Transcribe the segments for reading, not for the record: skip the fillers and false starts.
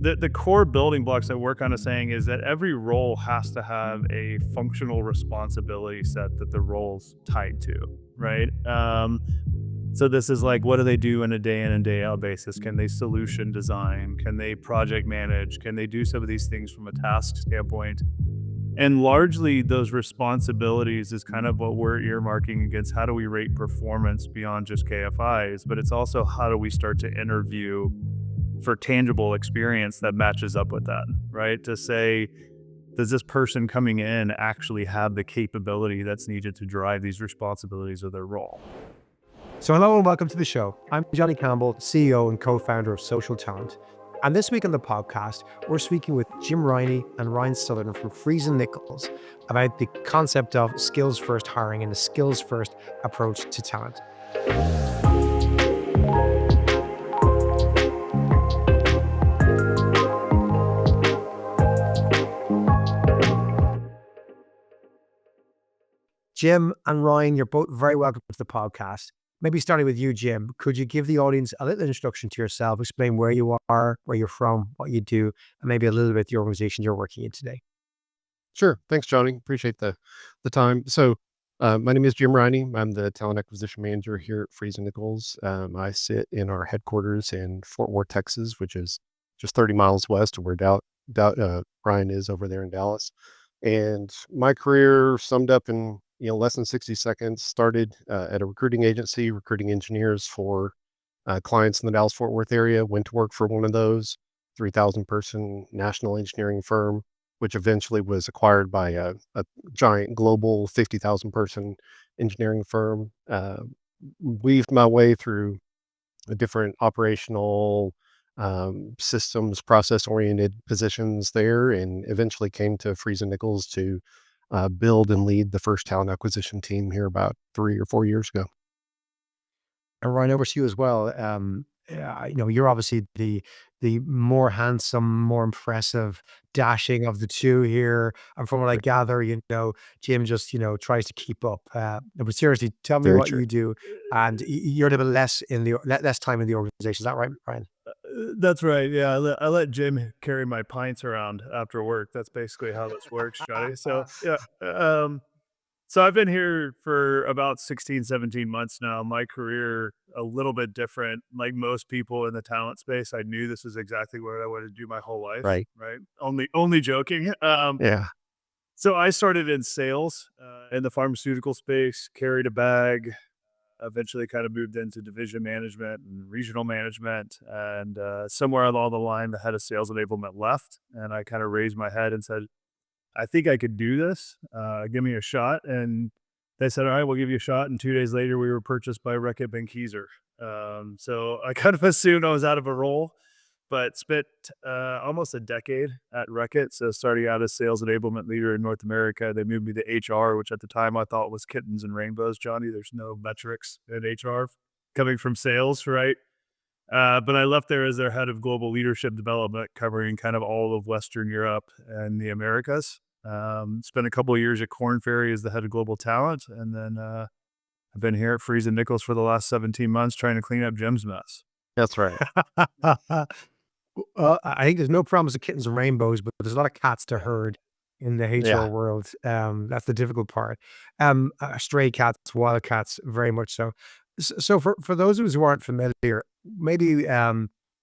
the core building blocks that we're kind of saying is that every role has to have a functional responsibility set that the role's tied to, right? So this is like, what do they do on a day in and day out basis? Can they solution design? Can they project manage? Can they do some of these things from a task standpoint? And largely those responsibilities is kind of what we're earmarking against how do we rate performance beyond just KFIs, but it's also how do we start to interview for tangible experience that matches up with that, right? To say, does this person coming in actually have the capability that's needed to drive these responsibilities of their role? So hello and welcome to the show. I'm Johnny Campbell, CEO and co-founder of SocialTalent. And this week on the podcast, we're speaking with Jim Riney and Ryan Sutherland from Freese and Nicholas about the concept of skills-first hiring and the skills-first approach to talent. Jim and Ryan, you're both very welcome to the podcast. Maybe starting with you, Jim, could you give the audience a little introduction to yourself, explain where you are, where you're from, what you do, and maybe a little bit the organization you're working in today? Sure. Thanks, Johnny. Appreciate the time. So, my name is Jim Riney. I'm the talent acquisition manager here at Freese and Nicholas. I sit in our headquarters in Fort Worth, Texas, which is just 30 miles west of where Ryan is over there in Dallas. And my career summed up in less than 60 seconds. Started at a recruiting agency, recruiting engineers for clients in the Dallas Fort Worth area. Went to work for one of those 3,000 person national engineering firm, which eventually was acquired by a giant global 50,000 person engineering firm. Weaved my way through the different operational systems, process oriented positions there, and eventually came to Freese and Nichols to build and lead the first talent acquisition team here about 3 or 4 years ago. And Ryan, over to you as well. You're obviously the more handsome, more impressive, dashing of the two here. And from what I gather, Jim just tries to keep up. But seriously, tell me Very what true. you do, and you're a little bit less time in the organization. Is that right, Ryan? That's right. Yeah, I let Jim carry my pints around after work. That's basically how this works, Johnny. So yeah, so I've been here for about 16, 17 months now. My career a little bit different. Like most people in the talent space, I knew this is exactly what I wanted to do my whole life. Right. Right? Only joking. Yeah. So I started in sales in the pharmaceutical space, carried a bag, eventually kind of moved into division management and regional management. And somewhere along the line, the head of sales enablement left. And I kind of raised my head and said, I think I could do this. Give me a shot. And they said, all right, we'll give you a shot. And 2 days later, we were purchased by Reckitt Benckiser. So I kind of assumed I was out of a role, but spent almost a decade at Reckitt. So starting out as sales enablement leader in North America, they moved me to HR, which at the time I thought was kittens and rainbows, Johnny. There's no metrics in HR coming from sales, right? But I left there as their head of global leadership development, covering kind of all of Western Europe and the Americas. Spent a couple of years at Korn Ferry as the head of global talent. And then I've been here at Freese and Nichols for the last 17 months trying to clean up Jim's mess. That's right. I think there's no promise of kittens and rainbows, but there's a lot of cats to herd in the HR Yeah. world. That's the difficult part. Stray cats, wild cats, very much so. So for those of us who aren't familiar, maybe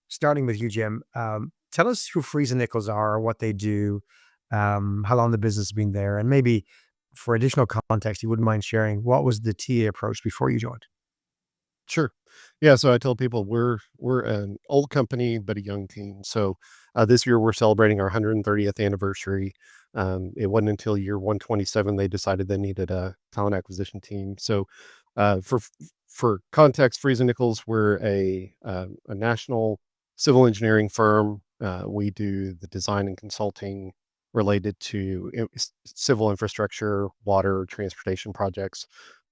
starting with you, Jim, tell us who Freese and Nichols are, what they do, how long the business has been there, and maybe for additional context, you wouldn't mind sharing what was the TA approach before you joined? Sure. Yeah, so I tell people we're an old company but a young team. So this year we're celebrating our 130th anniversary. It wasn't until year 127 they decided they needed a talent acquisition team. So for context, Freese and Nichols, we're a national civil engineering firm. We do the design and consulting related to civil infrastructure, water, transportation projects.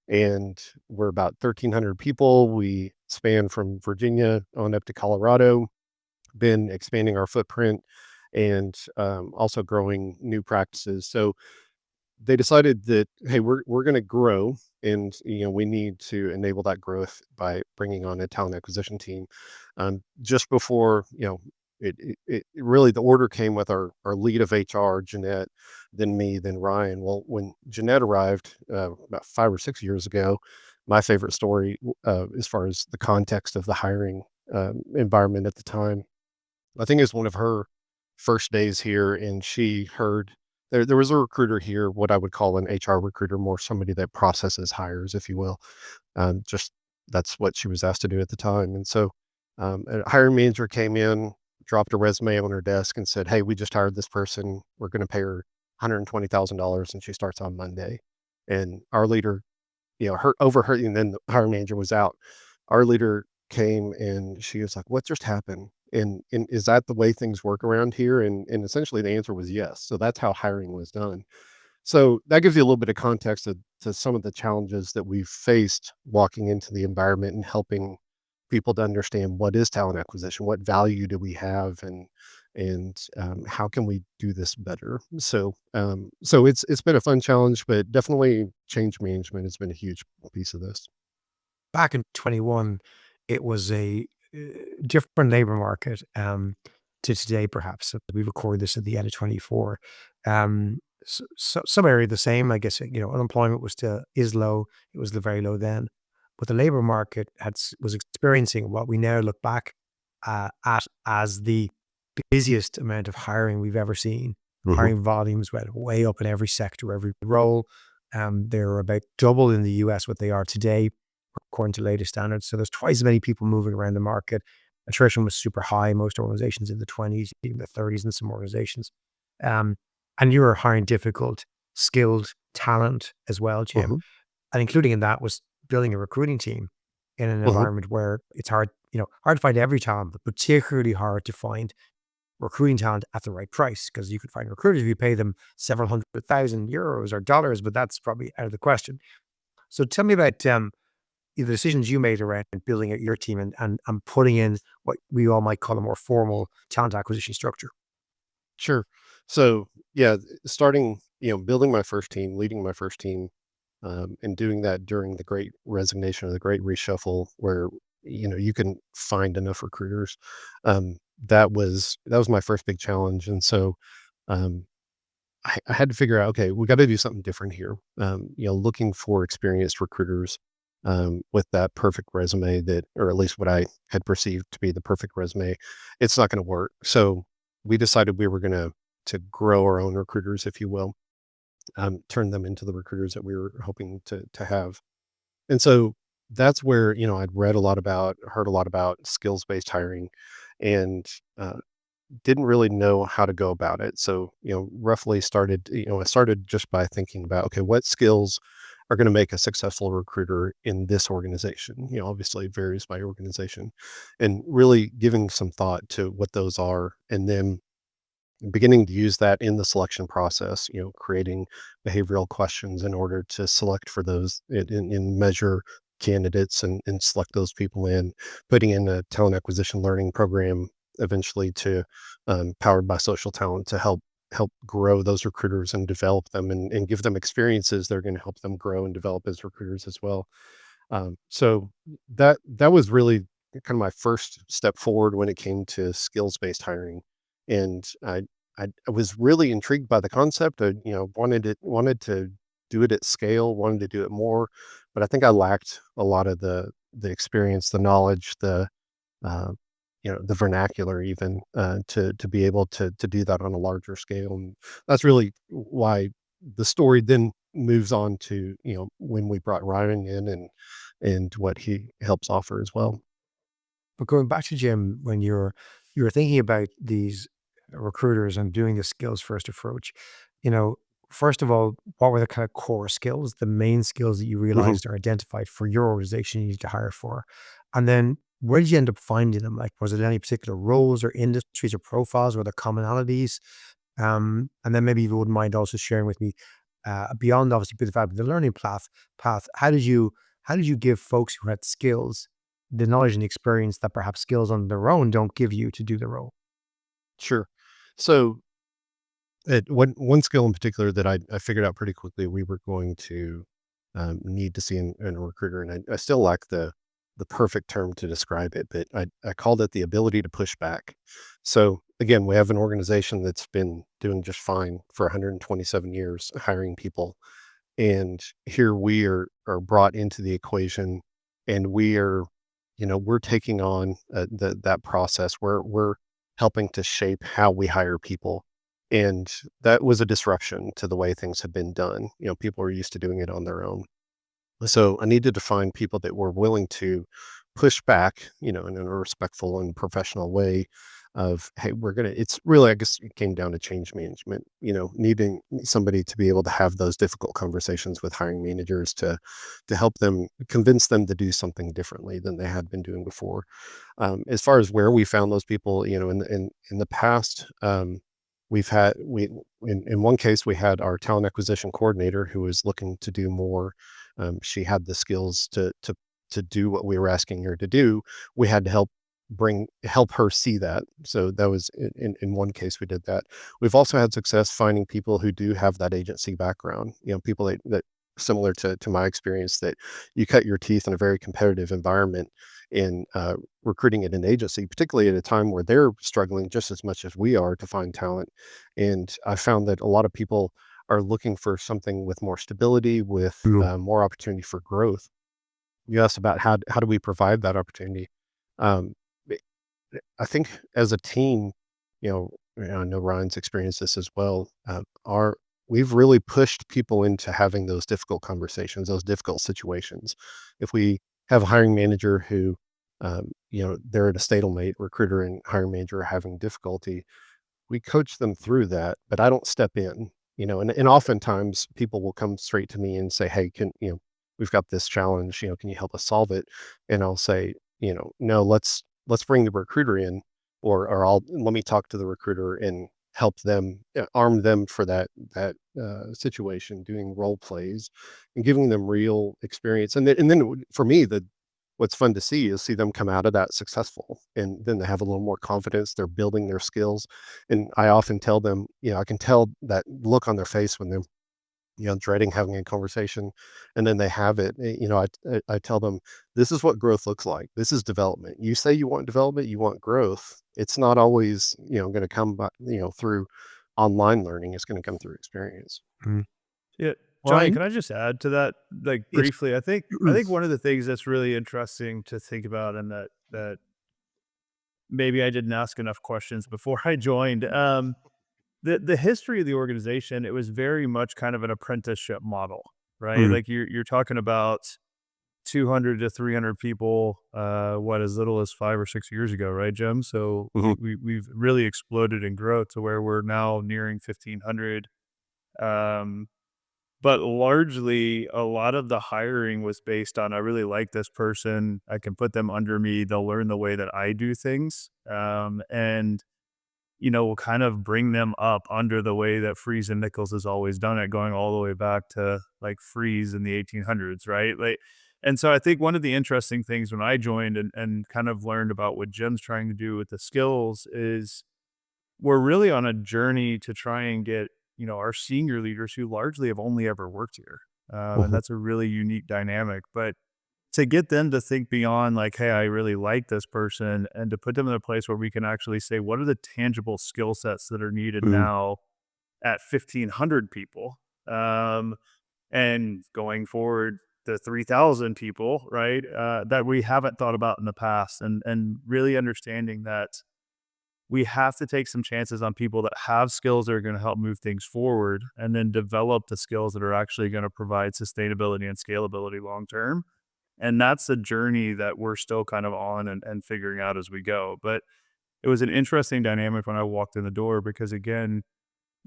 And we're about 1,300 people. We span from Virginia on up to Colorado, been expanding our footprint and also growing new practices. So they decided that, hey, we're going to grow, and we need to enable that growth by bringing on a talent acquisition team. Just before it really, the order came with our lead of HR, Jeanette, then me, then Ryan. Well, when Jeanette arrived about 5 or 6 years ago, my favorite story, as far as the context of the hiring environment at the time, I think it was one of her first days here, and she heard there was a recruiter here, what I would call an HR recruiter, more somebody that processes hires, if you will. Just that's what she was asked to do at the time. And so a hiring manager came in, dropped a resume on her desk, and said, "Hey, we just hired this person. We're going to pay her $120,000, and she starts on Monday." And our leader, her overheard, and then the hiring manager was out. Our leader came and she was like, "What just happened? And is that the way things work around here?" And essentially the answer was yes. So that's how hiring was done. So that gives you a little bit of context to some of the challenges that we've faced walking into the environment and helping people to understand what is talent acquisition, what value do we have, and how can we do this better. So it's been a fun challenge, but definitely change management has been a huge piece of this. Back in 21, it was a different labor market to today, perhaps. So we record this at the end of 24. Some area the same, I guess. Unemployment is low. It was very low then, but the labor market was experiencing what we now look back at as the busiest amount of hiring we've ever seen. Mhm. Hiring volumes went way up in every sector, every role. They're about double in the US what they are today, according to latest standards. So there's twice as many people moving around the market. Attrition was super high. Most organizations in the 20s, even the 30s in some organizations. Um, and you were hiring difficult, skilled talent as well, Jim. Mhm. And including in that was building a recruiting team in an Mhm. environment where it's hard to find every talent, but particularly hard to find recruiting talent at the right price, because you could find recruiters if you pay them several €100,000 or dollars, but that's probably out of the question. So tell me about the decisions you made around building out your team and putting in what we all might call a more formal talent acquisition structure. Sure. So yeah, starting, building my first team, leading my first team, and doing that during the great resignation or the great reshuffle where, you can find enough recruiters. That was my first big challenge. And so, um, I had to figure out, okay, we got to do something different here. Looking for experienced recruiters, with that perfect resume that, or at least what I had perceived to be the perfect resume, it's not going to work. So we decided we were going to grow our own recruiters, if you will, turn them into the recruiters that we were hoping to have. And so that's where, I'd heard a lot about skills based hiring, and uh, didn't really know how to go about it. So, roughly I started just by thinking about, okay, what skills are going to make a successful recruiter in this organization? Obviously it varies by organization, and really giving some thought to what those are. And then beginning to use that in the selection process, creating behavioral questions in order to select for those and measure candidates and select those people in, putting in a talent acquisition learning program eventually to powered by social talent to help grow those recruiters and develop them and give them experiences that are going to help them grow and develop as recruiters as well. So that was really kind of my first step forward when it came to skills based hiring, and I was really intrigued by the concept. I wanted to do it at scale, wanted to do it more, but I think I lacked a lot of the experience, the knowledge, uh, the vernacular, even to be able to do that on a larger scale, and that's really why the story then moves on to when we brought Ryan in and what he helps offer as well. But going back to Jim, when you're thinking about these recruiters and doing the skills first approach, you know, first of all, what were the kind of core skills, the main skills that you Mhm. realized or identified for your organization you need to hire for? And then where did you end up finding them? Like, was it any particular roles or industries or profiles? Were there commonalities? And then maybe you wouldn't mind also sharing with me, beyond obviously the learning path, how did you give folks who had skills the knowledge and experience that perhaps skills on their own don't give you to do the role? Sure. So one skill in particular that I figured out pretty quickly we were going to need to see in a recruiter, and I still lack the perfect term to describe it, but I called it the ability to push back. So again, we have an organization that's been doing just fine for 127 years, hiring people, and here we are brought into the equation, and we are, we're taking on that process. We're helping to shape how we hire people, and that was a disruption to the way things have been done. People are used to doing it on their own. So I needed to find people that were willing to push back, in a respectful and professional way of, hey, it's really, I guess it came down to change management, needing somebody to be able to have those difficult conversations with hiring managers to help them convince them to do something differently than they had been doing before. As far as where we found those people, in the past, in one case we had our talent acquisition coordinator who was looking to do more. She had the skills to do what we were asking her to do. We had to help her see that. So that was in one case we did that. We've also had success finding people who do have that agency background. People that similar to my experience, that you cut your teeth in a very competitive environment in recruiting at an agency, particularly at a time where they're struggling just as much as we are to find talent. And I found that a lot of people are looking for something with more stability, with Mm. more opportunity for growth. You asked about how do we provide that opportunity. Um, eh, I think as a team, I know Ryan's experienced this as well. Our We've really pushed people into having those difficult conversations, those difficult situations. If we have a hiring manager who, they're at a stalemate, recruiter and hiring manager are having difficulty, we coach them through that, but I don't step in, and oftentimes people will come straight to me and say, "Hey, we've got this challenge, can you help us solve it?" And I'll say, "No, let's bring the recruiter in, or let me talk to the recruiter and help them, arm them for that situation, doing role plays and giving them real experience." And then for me, what's fun to see them come out of that successful, and then they have a little more confidence. They're building their skills, and I often tell them, I can tell that look on their face when they're, dreading having a conversation, and then they have it. I tell them, this is what growth looks like. This is development. You say you want development, you want growth. It's not always, going to come by, through online learning. It's going to come through experience. Mm. Yeah, Johnny, Ryan? can I just add to that, like, Yes. briefly? I think one of the things that's really interesting to think about, and that maybe I didn't ask enough questions before I joined. The history of the organization, it was very much kind of an apprenticeship model, right? Mm. Like you're talking about 200 to 300 people, what, as little as 5 or 6 years ago, right, Jim? So Mhm. we've really exploded in growth to where we're now nearing 1,500. Um, but largely, a lot of the hiring was based on, I really like this person. I can put them under me. They'll learn the way that I do things. And we'll kind of bring them up under the way that Freese and Nichols has always done it, going all the way back to like Freese in the 1800s, right? Like, and so I think one of the interesting things when I joined and kind of learned about what Jim's trying to do with the skills is we're really on a journey to try and get, our senior leaders who largely have only ever worked here. And Mhm. that's a really unique dynamic. But to get them to think beyond like, hey, I really like this person, and to put them in a place where we can actually say, what are the tangible skill sets that are needed Mm. now at 1,500 people? And going forward to 3,000 people, right? That we haven't thought about in the past, and really understanding that we have to take some chances on people that have skills that are going to help move things forward, and then develop the skills that are actually going to provide sustainability and scalability long term. And that's a journey that we're still kind of on and figuring out as we go. But it was an interesting dynamic when I walked in the door because, again,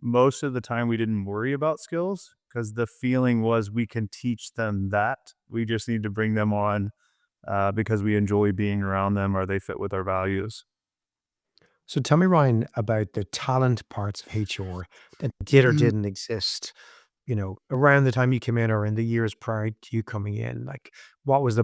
most of the time we didn't worry about skills because the feeling was we can teach them that. We just need to bring them on because we enjoy being around them or they fit with our values. So tell me, Ryan, about the talent parts of HR that did or didn't exist around the time you came in or in the years prior to you coming in, like what was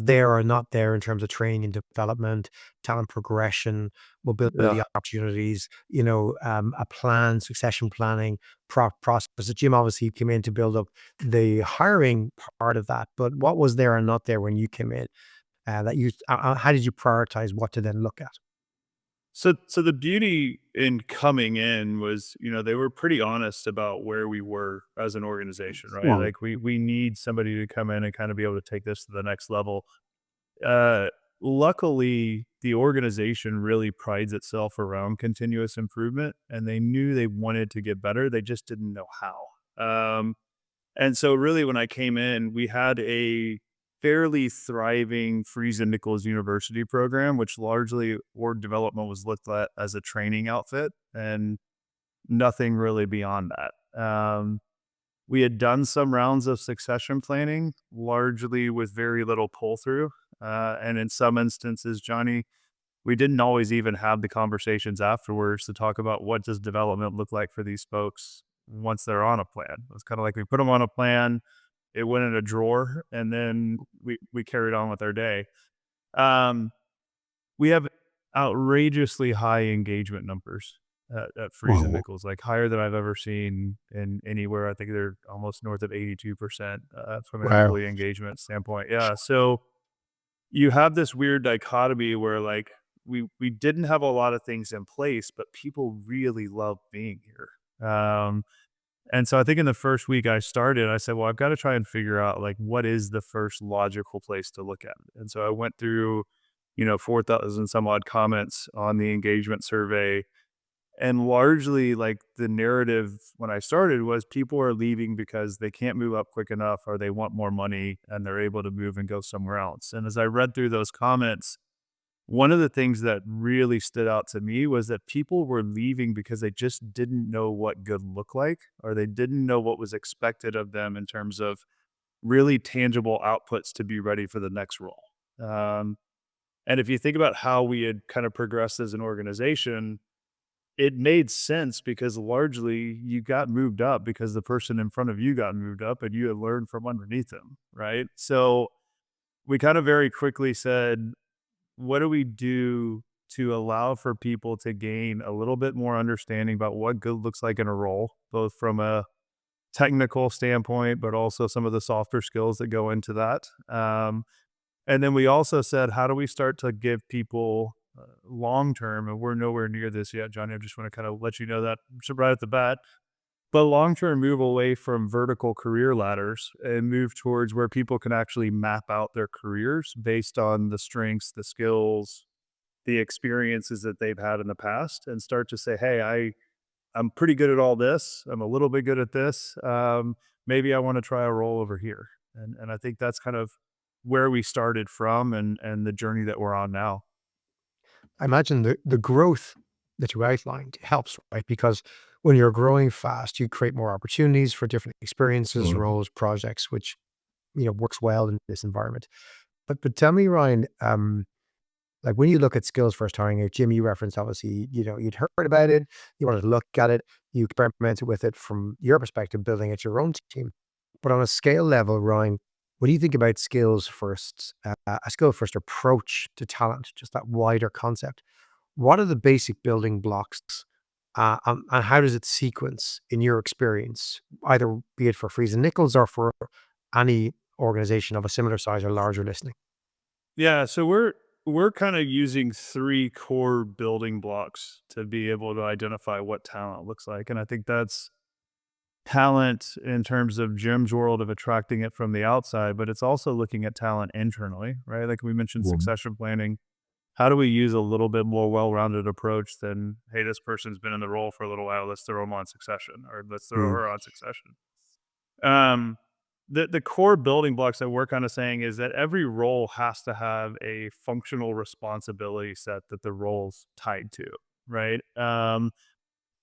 there or not there in terms of training and development, talent progression, Yeah. mobility opportunities, a plan, succession planning process. The Jim obviously came in to build up the hiring part of that, but what was there or not there when you came in? How did you prioritize what to then look at? So the beauty in coming in was, they were pretty honest about where we were as an organization, right? Mm. Like we need somebody to come in and kind of be able to take this to the next level. Uh, Luckily, the organization really prides itself around continuous improvement, and they knew they wanted to get better. They just didn't know how. And so really when I came in, we had a fairly thriving Freese and Nicholas University program, which largely org development was looked at as a training outfit and nothing really beyond that. We had done some rounds of succession planning, largely with very little pull through. And in some instances, Johnny, we didn't always even have the conversations afterwards to talk about what does development look like for these folks once they're on a plan. It was kind of like we put them on a plan, it went in a drawer, and then we carried on with our day. Um, we have outrageously high engagement numbers at Freeze and Oh, Nichols, like higher than I've ever seen in anywhere. I think they're almost north of 82% from an wow. employee engagement standpoint. Yeah, so you have this weird dichotomy where like we didn't have a lot of things in place, but people really love being here. And so I think in the first week I started, I said, well, I've got to try and figure out like what is the first logical place to look at it. And so I went through, 4,000 some odd comments on the engagement survey. And largely like the narrative when I started was people are leaving because they can't move up quick enough or they want more money and they're able to move and go somewhere else. And as I read through those comments, one of the things that really stood out to me was that people were leaving because they just didn't know what good looked like, or they didn't know what was expected of them in terms of really tangible outputs to be ready for the next role. Um, and if you think about how we had kind of progressed as an organization, it made sense because largely you got moved up because the person in front of you got moved up and you had learned from underneath them, right? So we kind of very quickly said, what do we do to allow for people to gain a little bit more understanding about what good looks like in a role, both from a technical standpoint, but also some of the softer skills that go into that. And then we also said, how do we start to give people long term, and we're nowhere near this yet, Johnny. I just want to kind of let you know that right at the bat. But long term, move away from vertical career ladders and move towards where people can actually map out their careers based on the strengths, the skills, the experiences that they've had in the past, and start to say, hey, I'm pretty good at all this. I'm a little bit good at this. Maybe I want to try a role over here. And I think that's kind of where we started from and the journey that we're on now. I imagine the growth that you outlined helps, right? Because when you're growing fast, you create more opportunities for different experiences, roles, projects, which works well in this environment. But tell me, Ryan, like when you look at skills first hiring, Jim, you referenced obviously, you'd heard about it, you wanted to look at it, you experimented with it from your perspective, building it your own team. But on a scale level, Ryan, what do you think about skills first, a skill first approach to talent, just that wider concept? What are the basic building blocks, and how does it sequence in your experience, either be it for Freeze and Nichols or for any organization of a similar size or larger listening? Yeah, so we're kind of using three core building blocks to be able to identify what talent looks like. And I think that's talent in terms of Jim's world of attracting it from the outside, but it's also looking at talent internally, right? Like we mentioned succession planning. How do we use a little bit more well-rounded approach than, hey, this person's been in the role for a little while, let's throw them on succession, or let's throw Mm. her on succession. Um, the core building blocks that we're kind of saying is that every role has to have a functional responsibility set that the role's tied to, right?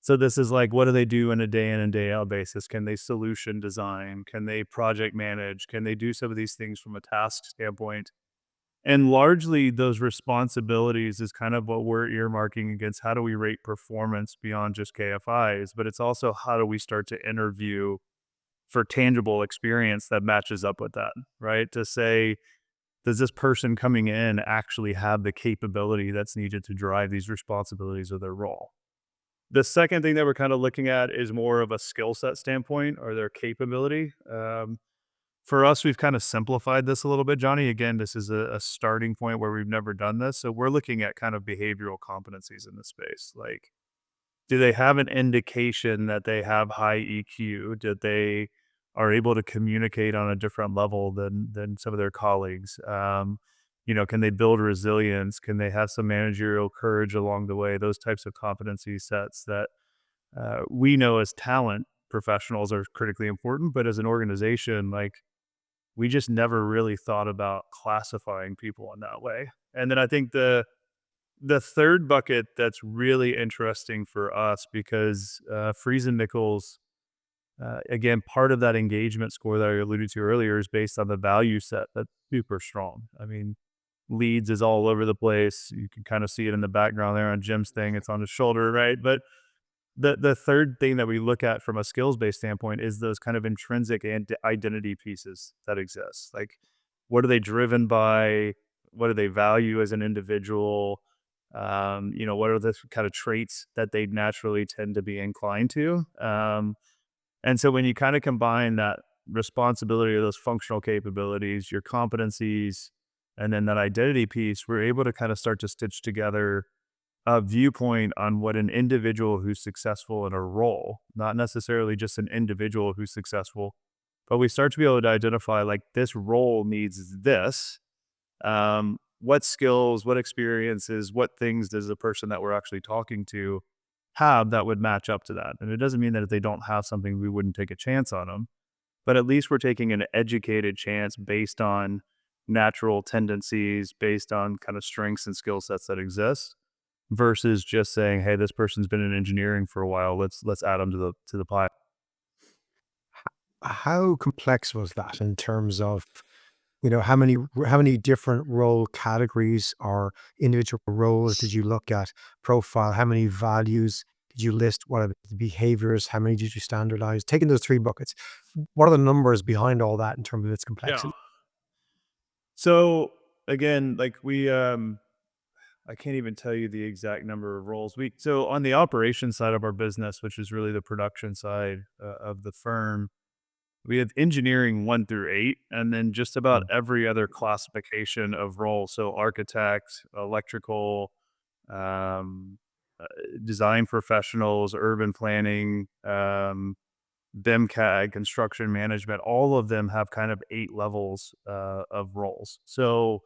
So this is like, what do they do on a day in and day out basis? Can they solution design? Can they project manage? Can they do some of these things from a task standpoint? And largely those responsibilities is kind of what we're earmarking against how do we rate performance beyond just KFIs, but it's also how do we start to interview for tangible experience that matches up with that, right? To say, does this person coming in actually have the capability that's needed to drive these responsibilities of their role? The second thing that we're kind of looking at is more of a skill set standpoint or their capability. For us, we've kind of simplified this a little bit, Johnny. Again, this is a starting point where we've never done this. So we're looking at kind of behavioral competencies in this space. Like, do they have an indication that they have high EQ? That they are able to communicate on a different level than some of their colleagues? Can they build resilience? Can they have some managerial courage along the way? Those types of competency sets that we know as talent professionals are critically important, but as an organization, like we just never really thought about classifying people in that way. And then I think the third bucket that's really interesting for us because Freese and Nicholas, again, part of that engagement score that I alluded to earlier is based on the value set that's super strong. I mean, leads is all over the place. You can kind of see it in the background there on Jim's thing. It's on his shoulder, right? But the third thing that we look at from a skills-based standpoint is those kind of intrinsic and identity pieces that exist. Like, what are they driven by? What do they value as an individual? What are the kind of traits that they naturally tend to be inclined to? And so when you kind of combine that responsibility of those functional capabilities, your competencies, and then that identity piece, we're able to kind of start to stitch together a viewpoint on what an individual who's successful in a role, not necessarily just an individual who's successful, but we start to be able to identify like this role needs this. What skills, what experiences, what things does the person that we're actually talking to have that would match up to that? And it doesn't mean that if they don't have something, we wouldn't take a chance on them, but at least we're taking an educated chance based on natural tendencies, based on kind of strengths and skill sets that exist versus just saying, "Hey, this person's been in engineering for a while. Let's add them to the pie." How complex was that in terms of, how many different role categories or individual roles did you look at? Profile, how many values did you list? What are the behaviors? How many did you standardize? Taking those three buckets, what are the numbers behind all that in terms of its Yeah. complexity? So again, like I can't even tell you the exact number of roles. So on the operations side of our business, which is really the production side of the firm, we have engineering 1 through 8, and then just about Mm. every other classification of role. So architect, electrical, um, uh, design professionals, urban planning, BIM construction management, all of them have kind of 8 levels of roles. So,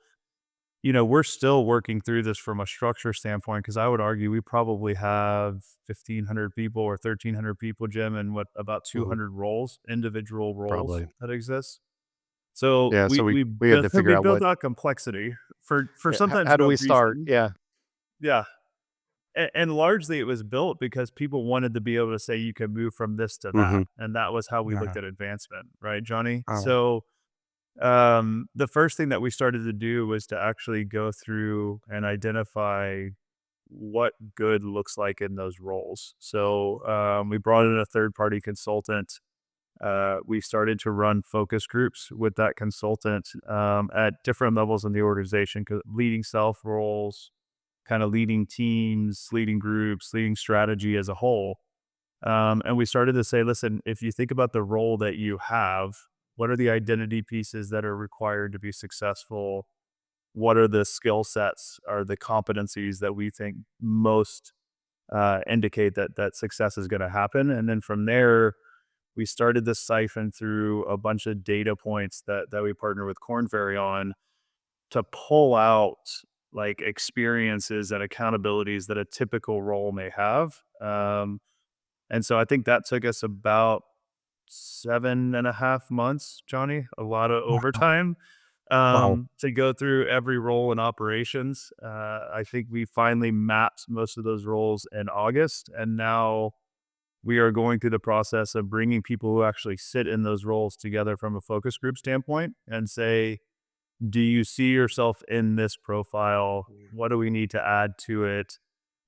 we're still working through this from a structure standpoint because I would argue we probably have 1,500 people or 1,300 people, Jim, and what about Mhm. 200 roles, individual roles Probably. that exist. So Yeah. So we we we had built, to figure we out built what. out complexity for Yeah, sometimes how do no we start? reason. Yeah. Yeah, and largely it was built because people wanted to be able to say you can move from this to that, Hmm. and that was how we looked Yeah. at advancement, right, Johnny? Oh, So the first thing that we started to do was to actually go through and identify what good looks like in those roles. So we brought in a third party consultant. We started to run focus groups with that consultant at different levels in the organization, leading self roles, kind of leading teams, leading groups, leading strategy as a whole. And we started to say, listen, if you think about the role that you have, what are the identity pieces that are required to be successful? What are the skill sets or the competencies that we think most indicate that success is going to happen? And then from there, we started to siphon through a bunch of data points that we partner with Corn Ferry on to pull out like experiences and accountabilities that a typical role may have. And so I think that took us about 7.5 months, Johnny, a lot of wow. overtime, Wow. to go through every role in operations. I think we finally mapped most of those roles in August, and now we are going through the process of bringing people who actually sit in those roles together from a focus group standpoint and say, do you see yourself in this profile? What do we need to add to it?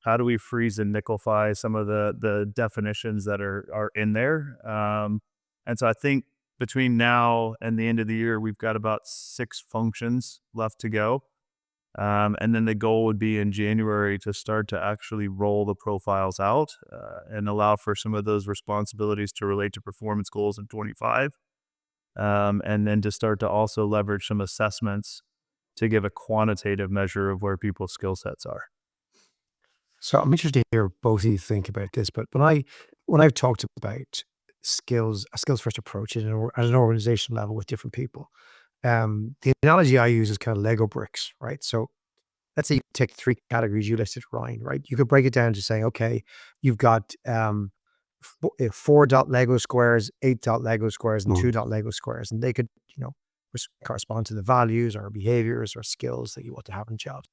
How do we freeze and nickelify some of the definitions that are in there? And so I think between now and the end of the year, we've got about 6 functions left to go. And then the goal would be in January to start to actually roll the profiles out and allow for some of those responsibilities to relate to performance goals in 25. And then to start to also leverage some assessments to give a quantitative measure of where people's skill sets are. So I'm interested to hear both of you think about this, but when I've talked about skills, a skills first approach at an organization level with different people, the analogy I use is kind of Lego bricks, right? So let's say you take 3 categories you listed, Ryan, right? You could break it down to saying, okay, you've got 4 dot Lego squares, 8 dot Lego squares, and Mhm. 2 dot Lego squares, and they could, correspond to the values or behaviors or skills that you want to have in jobs.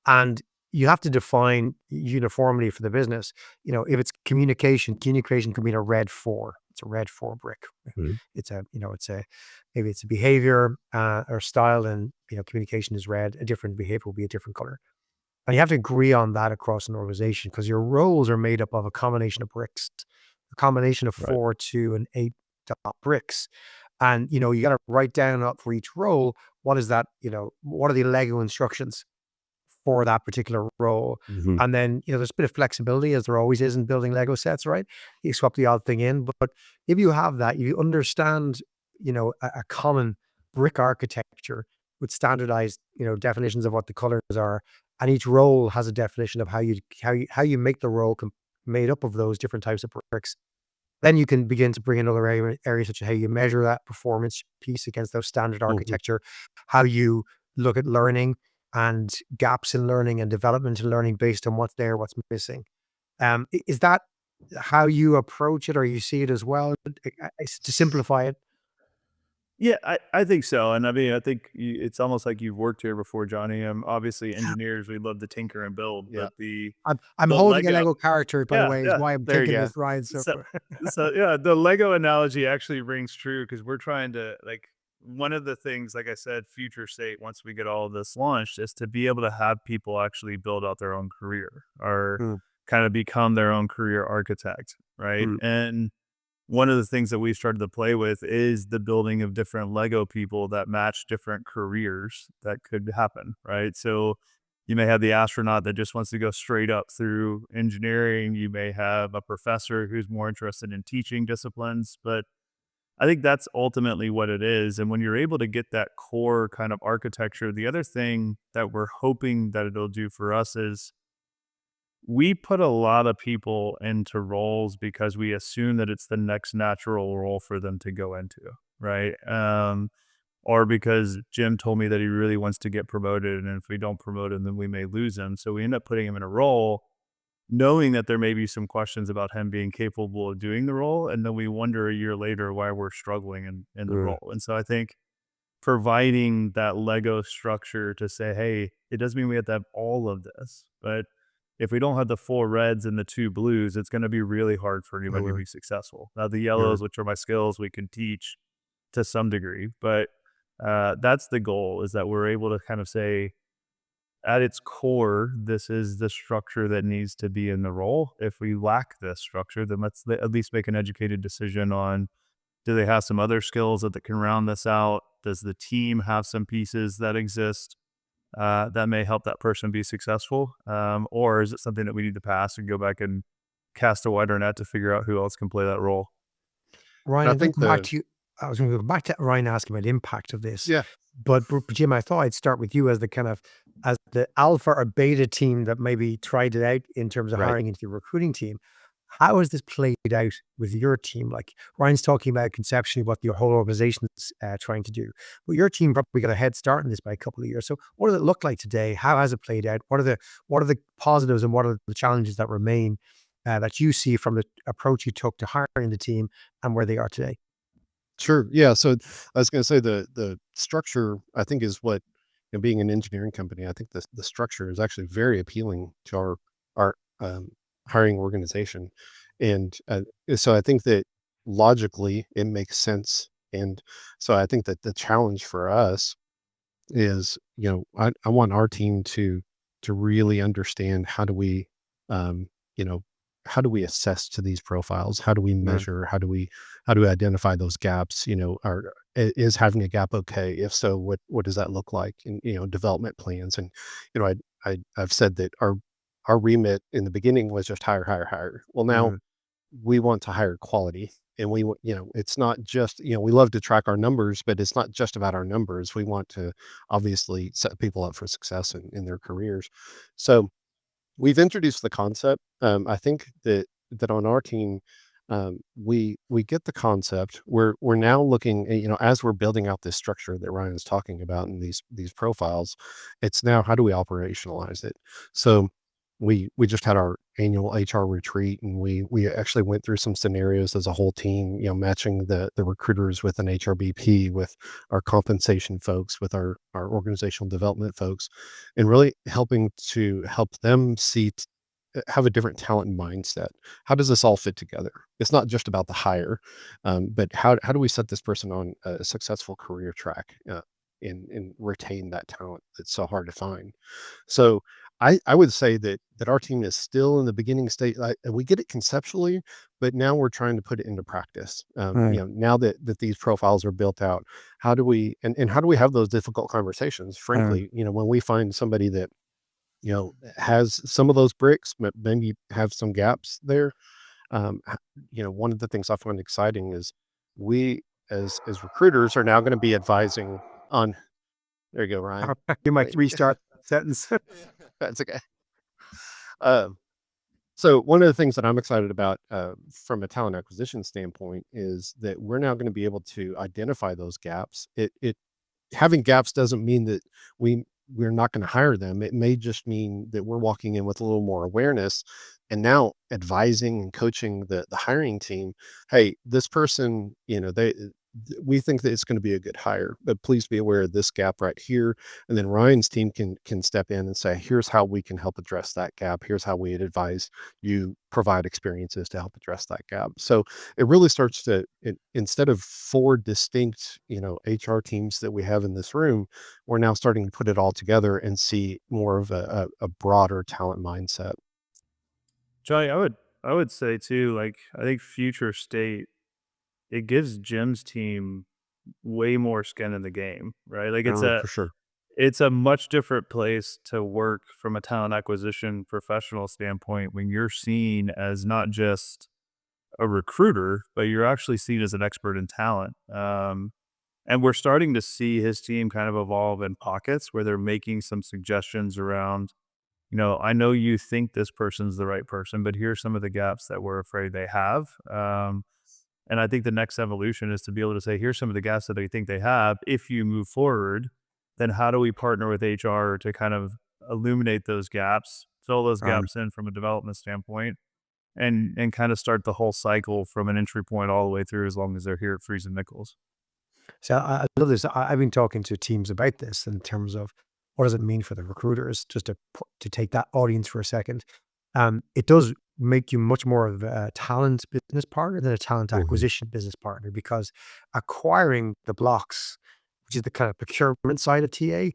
And you have to define uniformity for the business. If it's communication can be a red 4. It's a red 4 brick. Mhm. Maybe it's a behavior or style, and communication is red. A different behavior will be a different color. And you have to agree on that across an organization because your roles are made up of a combination of bricks, a combination of Right. 4, 2, and 8 dot bricks. And you got to write down up for each role what is that, what are the Lego instructions for that particular role. Mhm. And then, there's a bit of flexibility as there always is in building Lego sets, right? You swap the odd thing in, but if you have that, you understand, a common brick architecture with standardized, definitions of what the colors are, and each role has a definition of how you make the role made up of those different types of bricks. Then you can begin to bring in other areas such as how you measure that performance piece against those standard Mhm. architecture, how you look at learning and gaps in learning and development in learning based on what's there, what's missing. Is that how you approach it, or you see it as well? To simplify it. Yeah, I think so. And I mean, I think it's almost like you've worked here before, Johnny. Obviously, engineers, we love to tinker and build, Yeah. but the I'm the holding a Lego, Lego character, by the yeah, way, is yeah, why I'm There you taking go. this, Ryan. So so yeah, the Lego analogy actually rings true because we're trying to, like, one of the things, like I said, future state once we get all of this launched is to be able to have people actually build out their own career or Mm, kind of become their own career architect, right? mm, And one of the things that we've started to play with is the building of different Lego people that match different careers that could happen, right? So you may have the astronaut that just wants to go straight up through engineering. You may have a professor who's more interested in teaching disciplines, but I think that's ultimately what it is. And when you're able to get that core kind of architecture, the other thing that we're hoping that it'll do for us is we put a lot of people into roles because we assume that it's the next natural role for them to go into, right? Or because Jim told me that he really wants to get promoted, and if we don't promote him, then we may lose him. So we end up putting him in a role, knowing that there may be some questions about him being capable of doing the role, and then we wonder a year later why we're struggling in the mm, role. And so I think providing that Lego structure to say, hey, it doesn't mean we have to have all of this, but if we don't have the 4 reds and the 2 blues, it's going to be really hard for anybody to mm, be successful. Now, the mm. yellows, which are my skills, we can teach to some degree, but that's the goal, is that we're able to kind of say, at its core, this is the structure that needs to be in the role. If we lack this structure, then let's at least make an educated decision on, do they have some other skills that can round this out? Does the team have some pieces that exist that may help that person be successful? Or is it something that we need to pass and go back and cast a wider net to figure out who else can play that role? And Ryan, I I'm going think to come back to you. I was going to go back to Ryan asking about the impact of this, yeah, but Jim, I thought I'd start with you as the alpha or beta team that maybe tried it out in terms of right. hiring into your recruiting team. How has this played out with your team? Like Ryan's talking about conceptually what your whole organization is trying to do, but your team probably got a head start in this by a couple of years. So, what does it look like today? How has it played out? What are the positives and what are the challenges that remain that you see from the approach you took to hiring the team and where they are today? Sure. Yeah. So I was going to say the structure, I think, is what, being an engineering company, I think the structure is actually very appealing to our hiring organization, and so I think that logically it makes sense, and so I think that the challenge for us is, I want our team to really understand um, you know, how do we assess to these profiles? How do we Mm, measure? How do we identify those gaps? Is having a gap okay? If so, what does that look like? And development plans. And I've said that our remit in the beginning was just hire, hire, hire. Well, now mm, we want to hire quality, and it's not just, we love to track our numbers, but it's not just about our numbers. We want to obviously set people up for success in their careers. So we've introduced the concept. I think that on our team, we get the concept. We're now looking at, as we're building out this structure that Ryan is talking about in these profiles, it's now how do we operationalize it? So we just had our annual HR retreat, and we actually went through some scenarios as a whole team, matching the recruiters with an HRBP, with our compensation folks, with our organizational development folks, and really helping to help them have a different talent mindset. How does this all fit together? It's not just about the hire, but how do we set this person on a successful career track, and retain that talent that's so hard to find? So I would say that our team is still in the beginning state. We get it conceptually, but now we're trying to put it into practice. mm, Now that these profiles are built out, how do we and how do we have those difficult conversations? mm. Frankly, when we find somebody that has some of those bricks, but maybe have some gaps there. One of the things I find exciting is we, as recruiters, are now going to be advising on. There you go, Ryan. You might Wait, restart the sentence. that's okay. Um, so one of the things that I'm excited about, from a talent acquisition standpoint, is that we're now going to be able to identify those gaps. It Having gaps doesn't mean that we're not going to hire them. It may just mean that we're walking in with a little more awareness, and now advising and coaching the hiring team. Hey, this person, we think that it's going to be a good hire, but please be aware of this gap right here. And then Ryan's team can step in and say, here's how we can help address that gap. Here's how we'd advise you provide experiences to help address that gap. So it really starts instead of four distinct, HR teams that we have in this room, we're now starting to put it all together and see more of a broader talent mindset. Johnny, I would say too, like I think future state it gives Jim's team way more skin in the game, right? Like For sure. it's a much different place to work from a talent acquisition professional standpoint when you're seen as not just a recruiter, but you're actually seen as an expert in talent. And we're starting to see his team kind of evolve in pockets where they're making some suggestions around, I know you think this person's the right person, but here's some of the gaps that we're afraid they have. And I think the next evolution is to be able to say, here's some of the gaps that they think they have. If you move forward, then how do we partner with HR to kind of illuminate those gaps, fill those Um, gaps in from a development standpoint, and kind of start the whole cycle from an entry point all the way through as long as they're here at Freese and Nicholas. so I love this. I've been talking to teams about this in terms of what does it mean for the recruiters, just to take that audience for a second. It does make you much more of a talent business partner than a talent Mhm. acquisition business partner, because acquiring the blocks, which is the kind of procurement side of TA,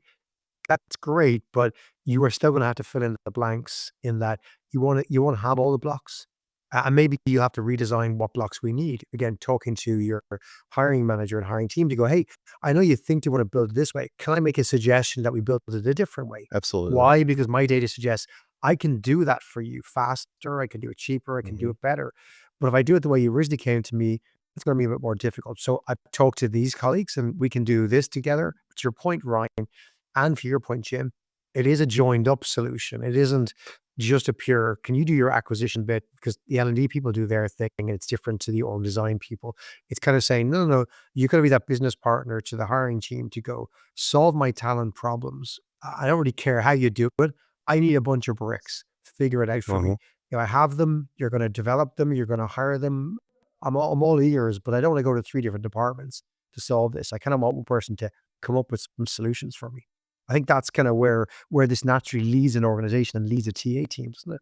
that's great, but you are still gonna have to fill in the blanks in that you wanna have all the blocks, and maybe you have to redesign what blocks we need. Again, talking to your hiring manager and hiring team to go, "Hey, I know you think you wanna build it this way. Can I make a suggestion that we build it a different way?" Absolutely. Why? Because my data suggests I can do that for you faster, I can do it cheaper, I can do Mhm. it better. But if I do it the way you originally came to me, it's gonna be a bit more difficult. So I've talked to these colleagues, and we can do this together. To your point, Ryan, and for your point, Jim, it is a joined up solution. It isn't just a pure, can you do your acquisition bit? Because the L&D people do their thing and it's different to the own design people. It's kind of saying, no, no, no, you got to be that business partner to the hiring team to go solve my talent problems. I don't really care how you do it. I need a bunch of bricks. Figure it out for me. Uh-huh. I have them. You're going to develop them. You're going to hire them. I'm all ears, but I don't want to go to three different departments to solve this. I kind of want one person to come up with some solutions for me. I think that's kinda where this naturally leads an organization and leads a TA team, doesn't it?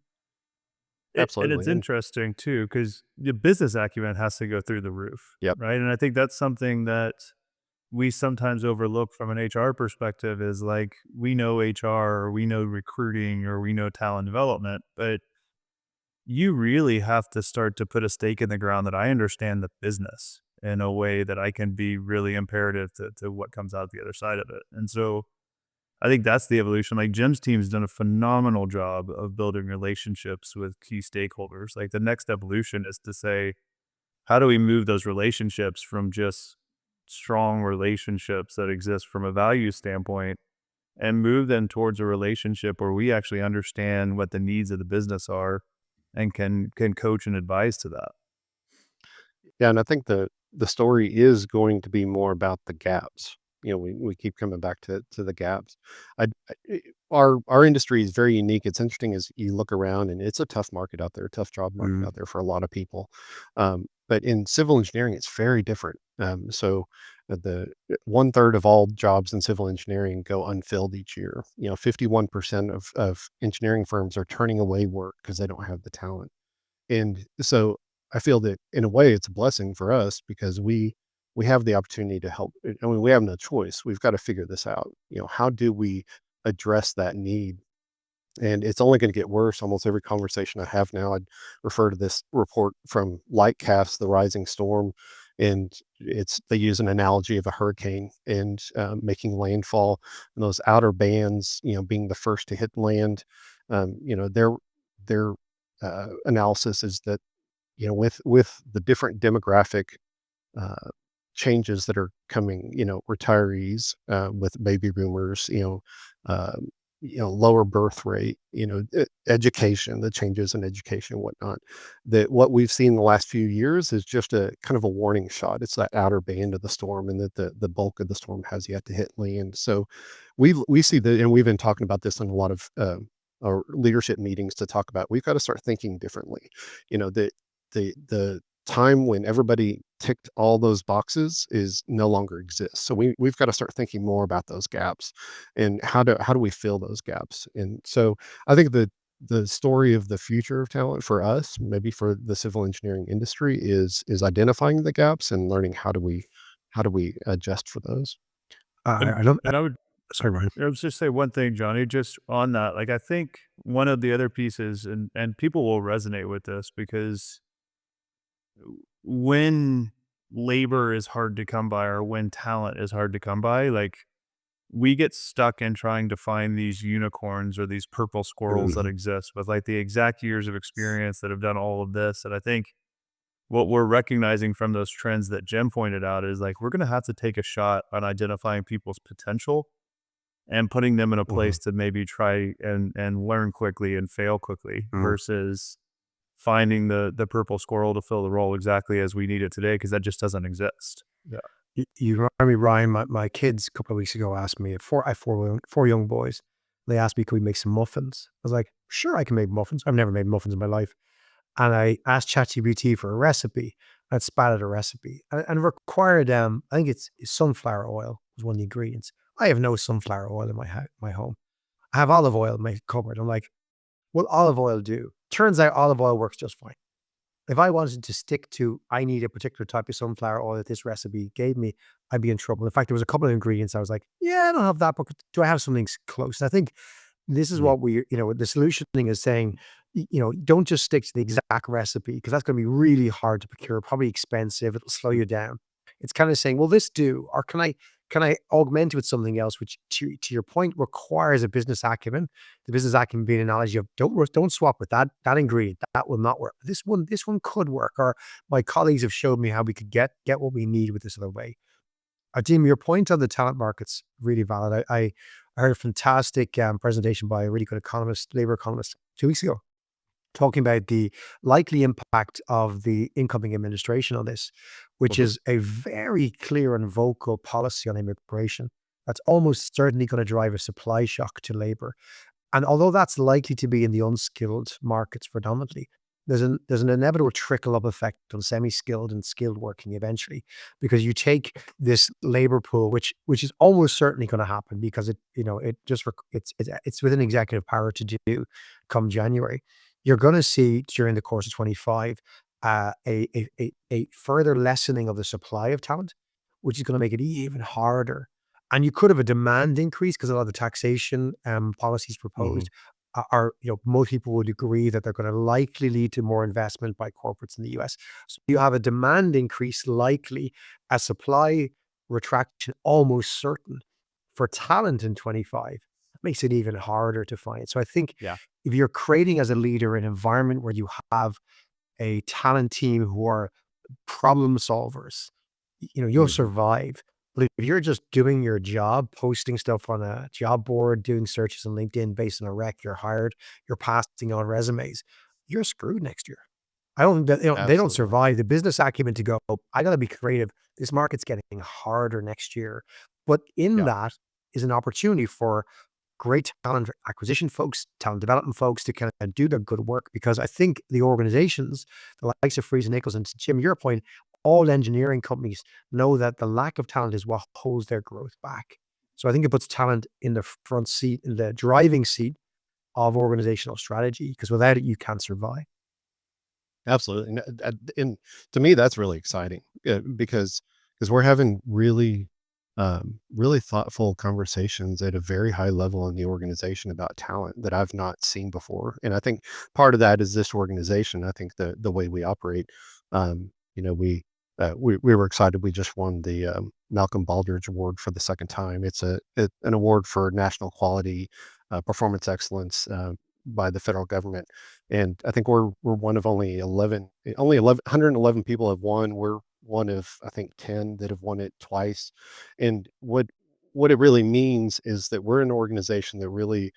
And Absolutely. it's And interesting too, because the business acumen has to go through the roof, yep. right? And I think that's something that we sometimes overlook from an HR perspective is like we know HR or we know recruiting or we know talent development, but you really have to start to put a stake in the ground that I understand the business in a way that I can be really imperative to what comes out the other side of it. And so I think that's the evolution. Like Jim's team's done a phenomenal job of building relationships with key stakeholders. Like the next evolution is to say, how do we move those relationships from just strong relationships that exist from a value standpoint and move them towards a relationship where we actually understand what the needs of the business are and can coach and advise to that. Yeah, and I think the story is going to be more about the gaps. We keep coming back to the gaps. Our industry is very unique. It's interesting as you look around, and it's a tough market out there, a tough job market Mm. out there for a lot of people. But in civil engineering, it's very different. So the 1/3 of all jobs in civil engineering go unfilled each year. 51% of engineering firms are turning away work because they don't have the talent. And so I feel that in a way it's a blessing for us because we have the opportunity to help. I mean, we have no choice. We've got to figure this out. How do we address that need? And it's only going to get worse. Almost every conversation I have now, I'd refer to this report from Lightcast, the rising storm, and they use an analogy of a hurricane and making landfall, and those outer bands, being the first to hit land. Their analysis is that with the different demographic uh, changes that are coming, retirees with baby boomers, uh, lower birth rate, education, the changes in education and whatnot. That what we've seen in the last few years is just a kind of a warning shot. It's that outer band of the storm, and that the bulk of the storm has yet to hit land. So we see that, and we've been talking about this in a lot of our leadership meetings to talk about. We've got to start thinking differently. The time when everybody ticked all those boxes is no longer exists. So we've got to start thinking more about those gaps and how do we fill those gaps. And so I think the story of the future of talent for us, maybe for the civil engineering industry, is identifying the gaps and learning how do we adjust for those. I And love and I would sorry, Ryan. I would just say one thing, Johnny, just on that. Like I think one of the other pieces, and people will resonate with this because when labor is hard to come by or when talent is hard to come by, like we get stuck in trying to find these unicorns or these purple squirrels that Mhm. exist with like the exact years of experience that have done all of this. And I think what we're recognizing from those trends that Jim pointed out is like we're going to have to take a shot on identifying people's potential and putting them in a Mhm. place to maybe try and learn quickly and fail quickly Mhm. versus finding the purple squirrel to fill the role exactly as we need it today because that just doesn't exist. Yeah. You remind me, Ryan, my kids a couple of weeks ago asked me, I have four young boys. They asked me, could we make some muffins? I was like, sure, I can make muffins. I've never made muffins in my life. And I asked ChatGPT for a recipe and it spat out a recipe. And it required, I think it's sunflower oil was one of the ingredients. I have no sunflower oil in my home. I have olive oil in my cupboard. I'm like, will olive oil do? Turns out olive oil works just fine. If I wanted to stick to, I need a particular type of sunflower oil that this recipe gave me, I'd be in trouble. In fact, there was a couple of ingredients I was like, yeah, I don't have that, but do I have something close? And I think this is Mm. what the solutioning is saying, don't just stick to the exact recipe because that's going to be really hard to procure, probably expensive. It'll slow you down. It's kind of saying, will this do? Or can I augment it with something else, which to your point requires a business acumen. The business acumen being an analogy of don't swap with that ingredient. That will not work. This one could work. Or my colleagues have showed me how we could get what we need with this other way. Jim, your point on the talent market's really valid. I heard a fantastic presentation by a really good economist, labor economist, 2 weeks ago, talking about the likely impact of the incoming administration on this, which Mhm. is a very clear and vocal policy on immigration that's almost certainly going to drive a supply shock to labor. And although that's likely to be in the unskilled markets predominantly, there's an inevitable trickle-up effect on semi-skilled and skilled working eventually, because you take this labor pool, which is almost certainly going to happen because it's within executive power to do come January. You're going to see during the course of 25 a further lessening of the supply of talent, which is going to make it even harder. And you could have a demand increase because a lot of the taxation policies Mhm. proposed are, most people would agree that they're going to likely lead to more investment by corporates in the US. So you have a demand increase likely, a supply retraction almost certain for talent in 25 makes it even harder to find. So I think Yeah. if you're creating as a leader an environment where you have a talent team who are problem solvers, you'll Mhm. survive. But if you're just doing your job, posting stuff on a job board, doing searches on LinkedIn based on a rec, you're hired, you're passing on resumes, you're screwed next year. I don't, they don't Absolutely. survive the business acumen to go, I got to be creative. This market's getting harder next year. But in Yeah. that is an opportunity for great talent acquisition folks, talent development folks to kind of do their good work. Because I think the organizations, the likes of Freese and Nicholas, and to Jim, your point, all engineering companies know that the lack of talent is what holds their growth back. So I think it puts talent in the front seat, in the driving seat of organizational strategy, because without it, you can't survive. Absolutely. And to me, that's really exciting, because we're having really, really thoughtful conversations at a very high level in the organization about talent that I've not seen before. And I think part of that is this organization. I think the way we operate, we were excited. We just won the Malcolm Baldrige Award for the second time. It's an award for national quality, performance excellence, by the federal government, and I think we're one of only 111 people have won. We're one of, I think, 10 that have won it twice. And what it really means is that we're an organization that really,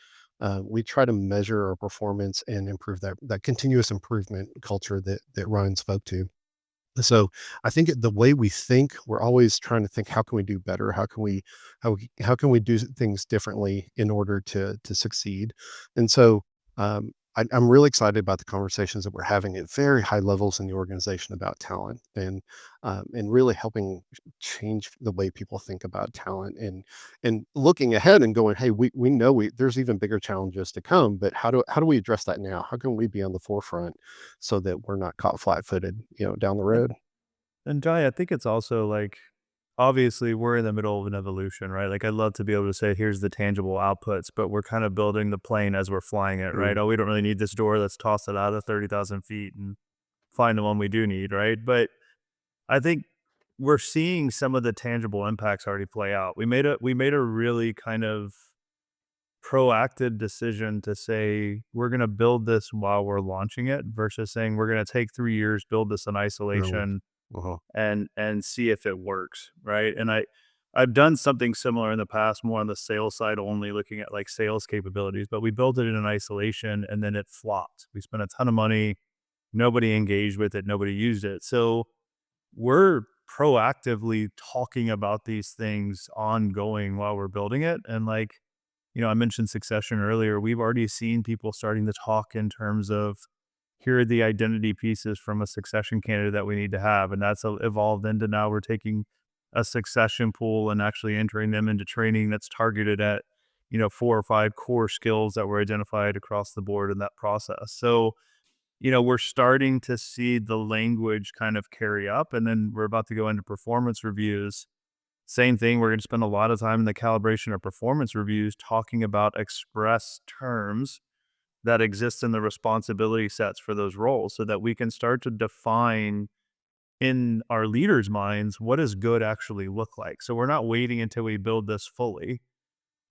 we try to measure our performance and improve that continuous improvement culture that Ryan spoke to. So I think the way we think, we're always trying to think, how can we do better? How can we do things differently in order to succeed? And so, I'm really excited about the conversations that we're having at very high levels in the organization about talent, and really helping change the way people think about talent, and looking ahead and going, hey, we know there's even bigger challenges to come, but how do we address that now? How can we be on the forefront so that we're not caught flat-footed, down the And road? and Jai, I think it's also like, obviously we're in the middle of an evolution, right? Like I'd love to be able to say, here's the tangible outputs, but we're kind of building the plane as we're flying it, right? Mm, Oh, we don't really need this door. Let's toss it out of 30,000 feet and find the one we do need, right? But I think we're seeing some of the tangible impacts already play out. We made a really kind of proactive decision to say we're going to build this while we're launching it versus saying we're going to take 3 years, build this in really. isolation Uh-huh. and see if it works, right? And I've done something similar in the past, more on the sales side only, looking at like sales capabilities, but we built it in isolation and then it flopped. We spent a ton of money, nobody engaged with it, nobody used it. So we're proactively talking about these things ongoing while we're building it. And like, I mentioned succession earlier. We've already seen people starting to talk in terms of here are the identity pieces from a succession candidate that we need to have. And that's evolved into now we're taking a succession pool and actually entering them into training that's targeted at, 4 or 5 core skills that were identified across the board in that process. So, we're starting to see the language kind of carry up. And then we're about to go into performance reviews. Same thing. We're going to spend a lot of time in the calibration of performance reviews talking about express terms that exist in the responsibility sets for those roles so that we can start to define in our leaders' minds what does good actually look like. So we're not waiting until we build this fully.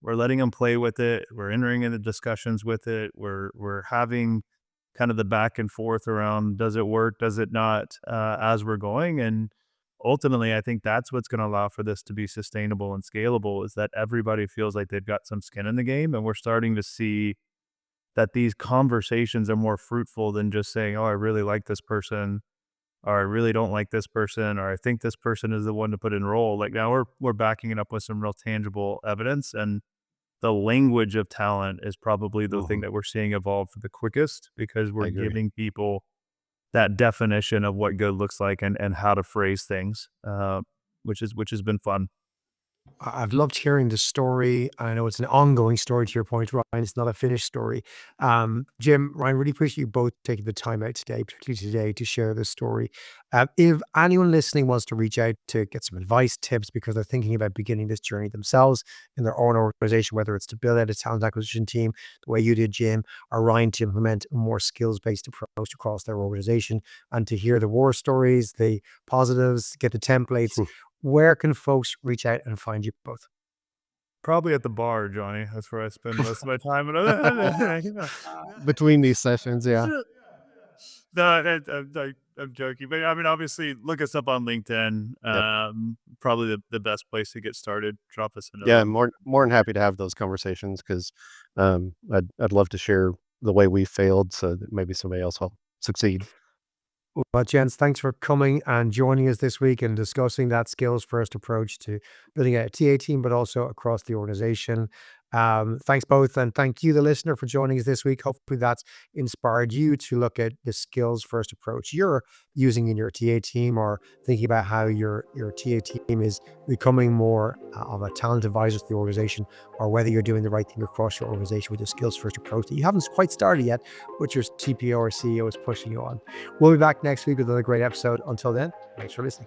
We're letting them play with it. We're entering into discussions with it. We're having kind of the back and forth around does it work, does it not, as we're going. And ultimately, I think that's what's going to allow for this to be sustainable and scalable is that everybody feels like they've got some skin in the game. And we're starting to see that these conversations are more fruitful than just saying, oh, I really like this person, or I really don't like this person, or I think this person is the one to put in role. Like now we're backing it up with some real tangible evidence. And the language of talent is probably the thing Mhm. that we're seeing evolve for the quickest because I we're agree. giving people that definition of what good looks like and how to phrase things, which has been fun. I've loved hearing the story. I know it's an ongoing story to your point, Ryan. It's not a finished story. Jim, Ryan, really appreciate you both taking the time out today, particularly today, to share this story. If anyone listening wants to reach out to get some advice, tips, because they're thinking about beginning this journey themselves in their own organization, whether it's to build out a talent acquisition team, the way you did, Jim, or Ryan, to implement a more skills-based approach across their organization, and to hear the war stories, the positives, get the templates, where can folks reach out and find you both? Probably at the bar, Johnny. That's where I spend most of my time. Between these sessions, yeah. No, I'm joking, but I mean, obviously, look us up on LinkedIn. Yep. Probably the best place to get started. Drop us a note. Yeah, I'm more than happy to have those conversations because I'd love to share the way we failed so that maybe somebody else will succeed. Well, gents, thanks for coming and joining us this week and discussing that skills first approach to building a TA team, but also across the organization. Thanks both. And thank you, the listener, for joining us this week. Hopefully, that's inspired you to look at the skills first approach you're using in your TA team, or thinking about how your TA team is becoming more of a talent advisor to the organization, or whether you're doing the right thing across your organization with the skills first approach that you haven't quite started yet, but your TPO or CEO is pushing you on. We'll be back next week with another great episode. Until then, thanks for listening.